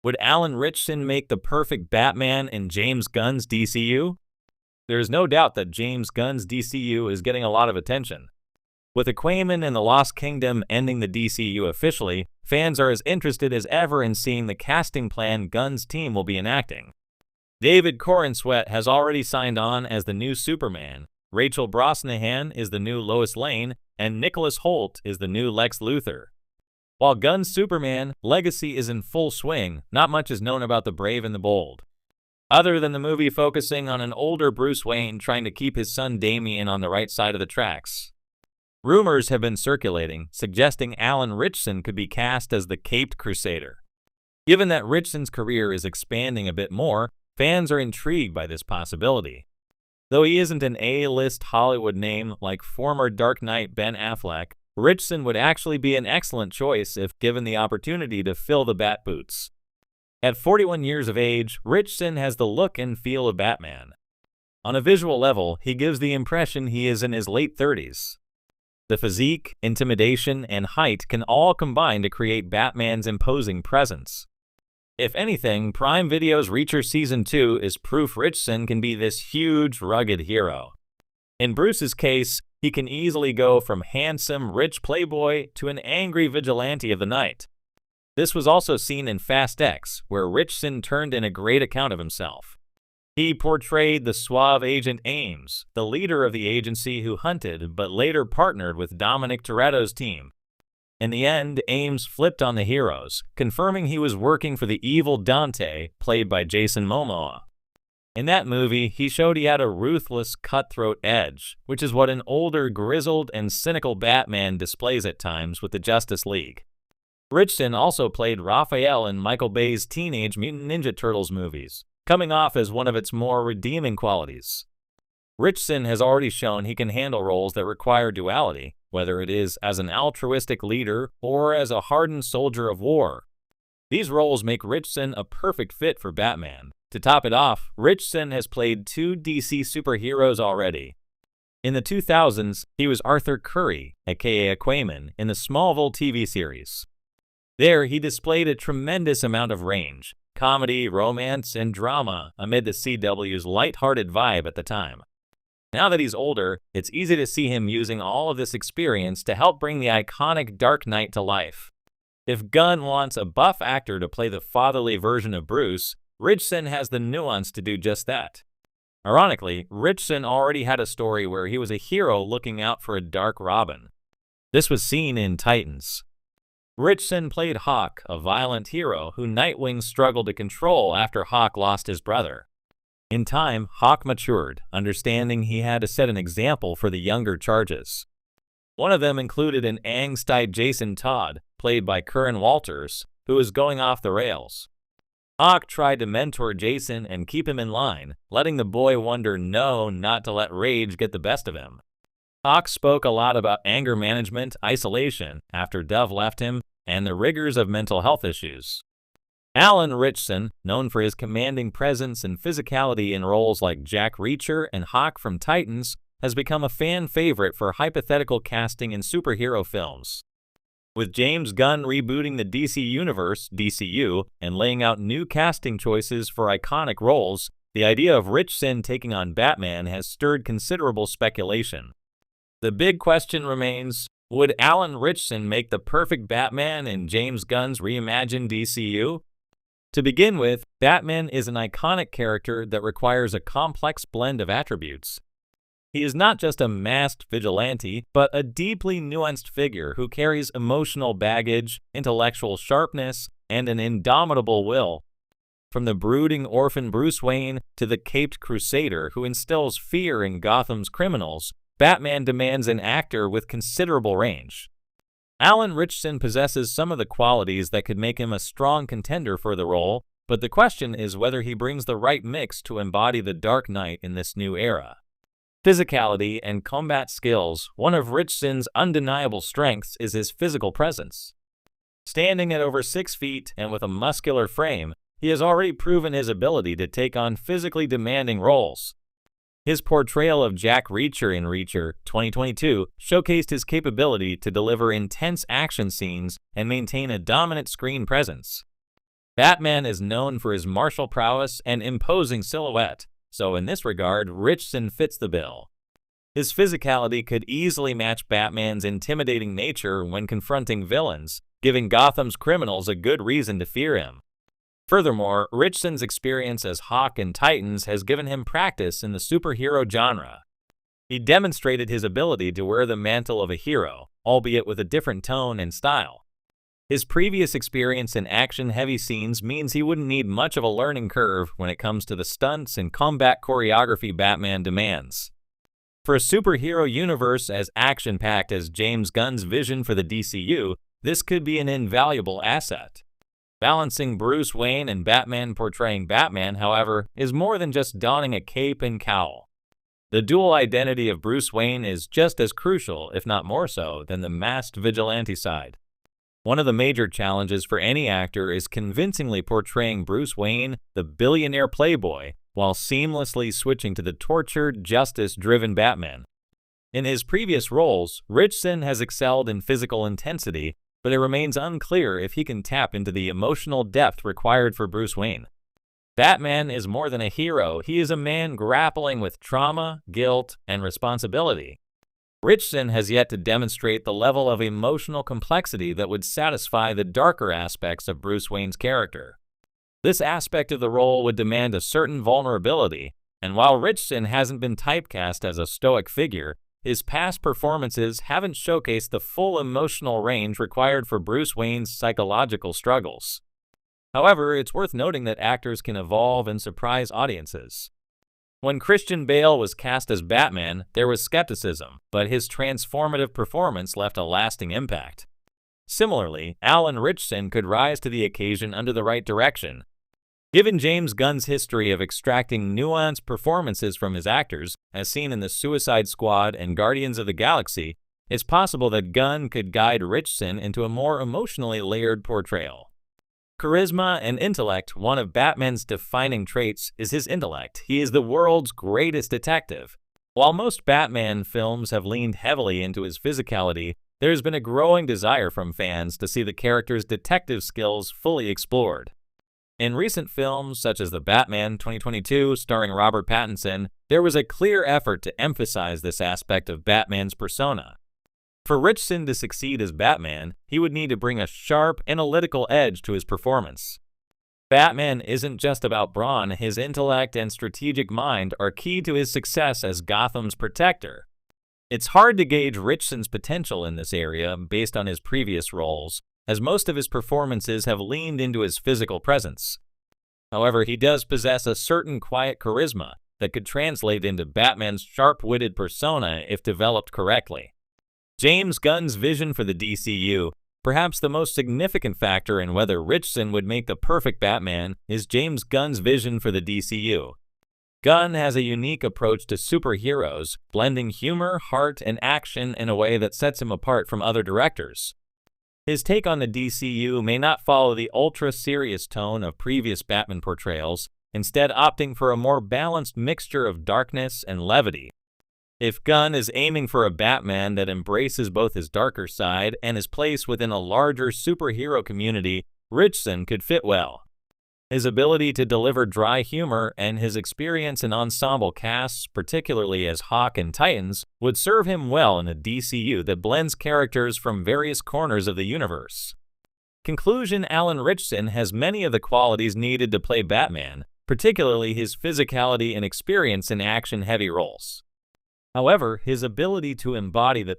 Would Alan Ritchson make the perfect Batman in James Gunn's DCU? There is no doubt that James Gunn's DCU is getting a lot of attention. With Aquaman and the Lost Kingdom ending the DCU officially, fans are as interested as ever in seeing the casting plan Gunn's team will be enacting. David Corenswet has already signed on as the new Superman, Rachel Brosnahan is the new Lois Lane, and Nicholas Hoult is the new Lex Luthor. While Gunn's Superman legacy is in full swing, not much is known about the brave and the bold. Other than the movie focusing on an older Bruce Wayne trying to keep his son Damian on the right side of the tracks. Rumors have been circulating, suggesting Alan Ritchson could be cast as the Caped Crusader. Given that Ritchson's career is expanding a bit more, fans are intrigued by this possibility. Though he isn't an A-list Hollywood name like former Dark Knight Ben Affleck, Ritchson would actually be an excellent choice if given the opportunity to fill the bat boots. At 41 years of age, Ritchson has the look and feel of Batman. On a visual level, he gives the impression he is in his late 30s. The physique, intimidation, and height can all combine to create Batman's imposing presence. If anything, Prime Video's Reacher Season 2 is proof Ritchson can be this huge, rugged hero. In Bruce's case, he can easily go from handsome, rich playboy to an angry vigilante of the night. This was also seen in Fast X, where Ritchson turned in a great account of himself. He portrayed the suave Agent Ames, the leader of the agency who hunted but later partnered with Dominic Toretto's team. In the end, Ames flipped on the heroes, confirming he was working for the evil Dante, played by Jason Momoa. In that movie, he showed he had a ruthless, cutthroat edge, which is what an older, grizzled, and cynical Batman displays at times with the Justice League. Ritchson also played Raphael in Michael Bay's Teenage Mutant Ninja Turtles movies, coming off as one of its more redeeming qualities. Ritchson has already shown he can handle roles that require duality, whether it is as an altruistic leader or as a hardened soldier of war. These roles make Ritchson a perfect fit for Batman. To top it off, Ritchson has played 2 DC superheroes already. In the 2000s, he was Arthur Curry, aka Aquaman, in the Smallville TV series. There, he displayed a tremendous amount of range, comedy, romance, and drama amid the CW's lighthearted vibe at the time. Now that he's older, it's easy to see him using all of this experience to help bring the iconic Dark Knight to life. If Gunn wants a buff actor to play the fatherly version of Bruce, Ritchson has the nuance to do just that. Ironically, Ritchson already had a story where he was a hero looking out for a dark Robin. This was seen in Titans. Ritchson played Hawk, a violent hero who Nightwing struggled to control after Hawk lost his brother. In time, Hawk matured, understanding he had to set an example for the younger charges. One of them included an angst-eyed Jason Todd, played by Curran Walters, who was going off the rails. Hawk tried to mentor Jason and keep him in line, letting the boy wonder not to let rage get the best of him. Hawk spoke a lot about anger management, isolation after Dove left him, and the rigors of mental health issues. Alan Ritchson, known for his commanding presence and physicality in roles like Jack Reacher and Hawk from Titans, has become a fan favorite for hypothetical casting in superhero films. With James Gunn rebooting the DC Universe, DCU, and laying out new casting choices for iconic roles, the idea of Ritchson taking on Batman has stirred considerable speculation. The big question remains, would Alan Ritchson make the perfect Batman in James Gunn's reimagined DCU? To begin with, Batman is an iconic character that requires a complex blend of attributes. He is not just a masked vigilante, but a deeply nuanced figure who carries emotional baggage, intellectual sharpness, and an indomitable will. From the brooding orphan Bruce Wayne to the caped crusader who instills fear in Gotham's criminals, Batman demands an actor with considerable range. Alan Ritchson possesses some of the qualities that could make him a strong contender for the role, but the question is whether he brings the right mix to embody the Dark Knight in this new era. Physicality and combat skills. One of Ritchson's undeniable strengths is his physical presence. Standing at over 6 feet and with a muscular frame, he has already proven his ability to take on physically demanding roles. His portrayal of Jack Reacher in Reacher 2022 showcased his capability to deliver intense action scenes and maintain a dominant screen presence. Batman is known for his martial prowess and imposing silhouette, so in this regard, Ritchson fits the bill. His physicality could easily match Batman's intimidating nature when confronting villains, giving Gotham's criminals a good reason to fear him. Furthermore, Ritchson's experience as Hawk in Titans has given him practice in the superhero genre. He demonstrated his ability to wear the mantle of a hero, albeit with a different tone and style. His previous experience in action-heavy scenes means he wouldn't need much of a learning curve when it comes to the stunts and combat choreography Batman demands. For a superhero universe as action-packed as James Gunn's vision for the DCU, this could be an invaluable asset. Balancing Bruce Wayne and Batman portraying Batman, however, is more than just donning a cape and cowl. The dual identity of Bruce Wayne is just as crucial, if not more so, than the masked vigilante side. One of the major challenges for any actor is convincingly portraying Bruce Wayne, the billionaire playboy, while seamlessly switching to the tortured, justice-driven Batman. In his previous roles, Ritchson has excelled in physical intensity, but it remains unclear if he can tap into the emotional depth required for Bruce Wayne. Batman is more than a hero, he is a man grappling with trauma, guilt, and responsibility. Ritchson has yet to demonstrate the level of emotional complexity that would satisfy the darker aspects of Bruce Wayne's character. This aspect of the role would demand a certain vulnerability, and while Ritchson hasn't been typecast as a stoic figure, his past performances haven't showcased the full emotional range required for Bruce Wayne's psychological struggles. However, it's worth noting that actors can evolve and surprise audiences. When Christian Bale was cast as Batman, there was skepticism, but his transformative performance left a lasting impact. Similarly, Alan Ritchson could rise to the occasion under the right direction. Given James Gunn's history of extracting nuanced performances from his actors, as seen in the Suicide Squad and Guardians of the Galaxy, it's possible that Gunn could guide Ritchson into a more emotionally layered portrayal. Charisma and intellect, one of Batman's defining traits, is his intellect. He is the world's greatest detective. While most Batman films have leaned heavily into his physicality, there's been a growing desire from fans to see the character's detective skills fully explored. In recent films, such as The Batman 2022 starring Robert Pattinson, there was a clear effort to emphasize this aspect of Batman's persona. For Ritchson to succeed as Batman, he would need to bring a sharp, analytical edge to his performance. Batman isn't just about brawn, his intellect and strategic mind are key to his success as Gotham's protector. It's hard to gauge Ritchson's potential in this area based on his previous roles, as most of his performances have leaned into his physical presence. However, he does possess a certain quiet charisma that could translate into Batman's sharp-witted persona if developed correctly. James Gunn's vision for the DCU, perhaps the most significant factor in whether Ritchson would make the perfect Batman, is James Gunn's vision for the DCU. Gunn has a unique approach to superheroes, blending humor, heart, and action in a way that sets him apart from other directors. His take on the DCU may not follow the ultra-serious tone of previous Batman portrayals, instead opting for a more balanced mixture of darkness and levity. If Gunn is aiming for a Batman that embraces both his darker side and his place within a larger superhero community, Ritchson could fit well. His ability to deliver dry humor and his experience in ensemble casts, particularly as Hawk in Titans, would serve him well in a DCU that blends characters from various corners of the universe. Conclusion: Alan Ritchson has many of the qualities needed to play Batman, particularly his physicality and experience in action-heavy roles. However, his ability to embody the